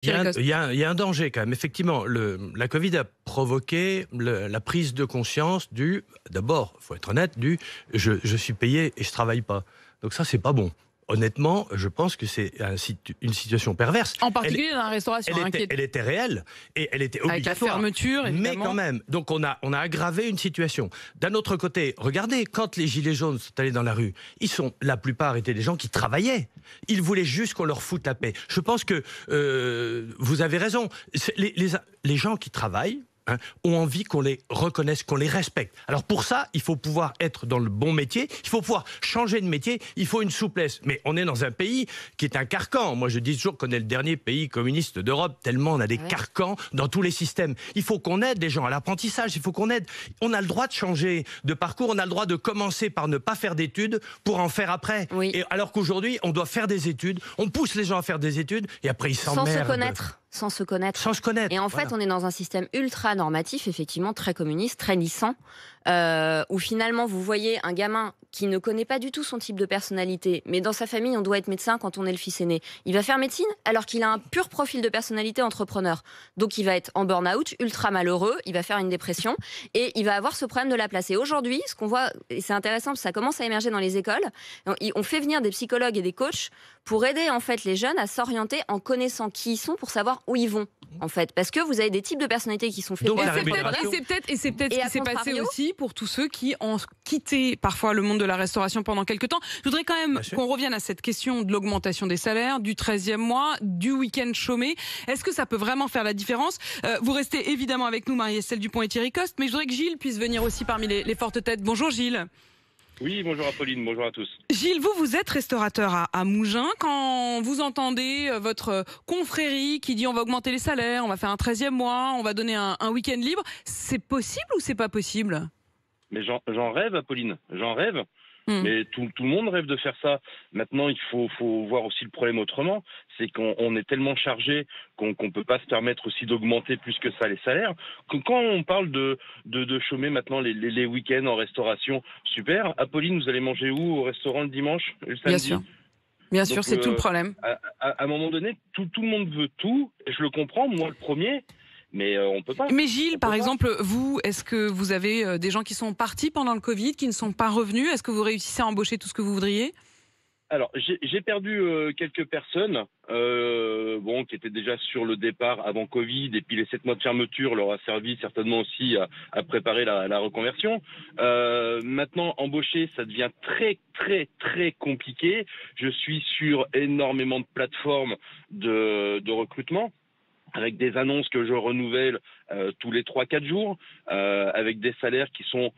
Il y a un danger quand même. Effectivement, la Covid a provoqué la prise de conscience d'abord, il faut être honnête, je suis payé et je travaille pas. Donc ça, c'est pas bon. Honnêtement, je pense que c'est une situation perverse. En particulier dans la restauration. Elle était réelle et elle était obligatoire. Avec la fermeture, évidemment. Mais quand même, donc on a aggravé une situation. D'un autre côté, regardez, quand les Gilets jaunes sont allés dans la rue, la plupart étaient des gens qui travaillaient. Ils voulaient juste qu'on leur foute la paix. Je pense que vous avez raison. Les gens qui travaillent, ont envie qu'on les reconnaisse, qu'on les respecte. Alors pour ça, il faut pouvoir être dans le bon métier, il faut pouvoir changer de métier, il faut une souplesse. Mais on est dans un pays qui est un carcan. Moi, je dis toujours qu'on est le dernier pays communiste d'Europe, tellement on a des carcans dans tous les systèmes. Il faut qu'on aide les gens à l'apprentissage, il faut qu'on aide. On a le droit de changer de parcours, on a le droit de commencer par ne pas faire d'études pour en faire après. Oui. Et alors qu'aujourd'hui, on doit faire des études, on pousse les gens à faire des études et après ils s'emmerdent. Sans se connaître. Sans se connaître. Et en fait, on est dans un système ultra normatif, effectivement, très communiste, très lissant, où finalement, vous voyez un gamin qui ne connaît pas du tout son type de personnalité, mais dans sa famille, on doit être médecin quand on est le fils aîné. Il va faire médecine alors qu'il a un pur profil de personnalité entrepreneur. Donc, il va être en burn-out, ultra malheureux, il va faire une dépression et il va avoir ce problème de la place. Et aujourd'hui, ce qu'on voit, et c'est intéressant parce que ça commence à émerger dans les écoles, on fait venir des psychologues et des coachs pour aider en fait les jeunes à s'orienter en connaissant qui ils sont pour savoir où ils vont. En fait, parce que vous avez des types de personnalités qui sont faits pour et c'est peut-être ce qui s'est passé aussi pour tous ceux qui ont quitté parfois le monde de la restauration pendant quelques temps. Je voudrais quand même qu'on revienne à cette question de l'augmentation des salaires, du 13e mois, du week-end chômé. Est-ce que ça peut vraiment faire la différence? Vous restez évidemment avec nous, Marie-Estelle Dupont et Thierry Coste, mais je voudrais que Gilles puisse venir aussi parmi les fortes têtes. Bonjour Gilles. Oui, bonjour Apolline, bonjour à tous. Gilles, vous êtes restaurateur à Mougins. Quand vous entendez votre confrérie qui dit on va augmenter les salaires, on va faire un 13e mois, on va donner un week-end libre, c'est possible ou c'est pas possible? Mais j'en rêve, Apolline, j'en rêve. Mais tout le monde rêve de faire ça. Maintenant, il faut voir aussi le problème autrement. C'est qu'on est tellement chargé qu'on peut pas se permettre aussi d'augmenter plus que ça les salaires. Quand on parle de chômer maintenant les week-ends en restauration, super. Apolline, vous allez manger où? Au restaurant le dimanche, le samedi? Bien sûr. Bien sûr, c'est tout le problème. À un moment donné, tout le monde veut tout. Et je le comprends, moi le premier. Mais on peut pas. Mais Gilles, par exemple, vous, est-ce que vous avez des gens qui sont partis pendant le Covid, qui ne sont pas revenus? Est-ce que vous réussissez à embaucher tout ce que vous voudriez? Alors, j'ai perdu quelques personnes qui étaient déjà sur le départ avant Covid, et puis les 7 mois de fermeture leur a servi certainement aussi à préparer la reconversion. Maintenant, embaucher, ça devient très, très, très compliqué. Je suis sur énormément de plateformes de recrutement, avec des annonces que je renouvelle tous les 3-4 jours, avec des salaires qui sont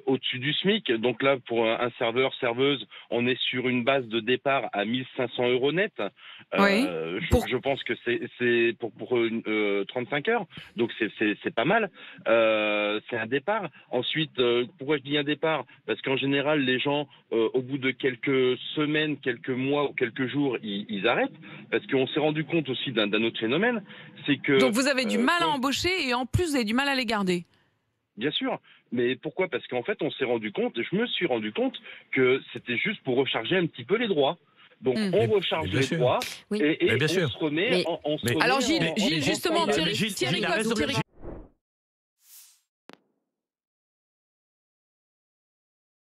au-dessus du SMIC. Donc là, pour un serveur, serveuse, on est sur une base de départ à 1 500 € net. Oui. Je pense que c'est pour 35 heures. Donc c'est pas mal. C'est un départ. Ensuite, pourquoi je dis un départ? Parce qu'en général, les gens, au bout de quelques semaines, quelques mois ou quelques jours, ils arrêtent. Parce qu'on s'est rendu compte aussi d'un autre phénomène, c'est que... Donc vous avez du mal à embaucher et en plus vous avez du mal à les garder. Bien sûr. Mais pourquoi? Parce qu'en fait, je me suis rendu compte que c'était juste pour recharger un petit peu les droits. Donc on recharge les droits et on se remet... Alors Gilles, justement, Thierry Coste,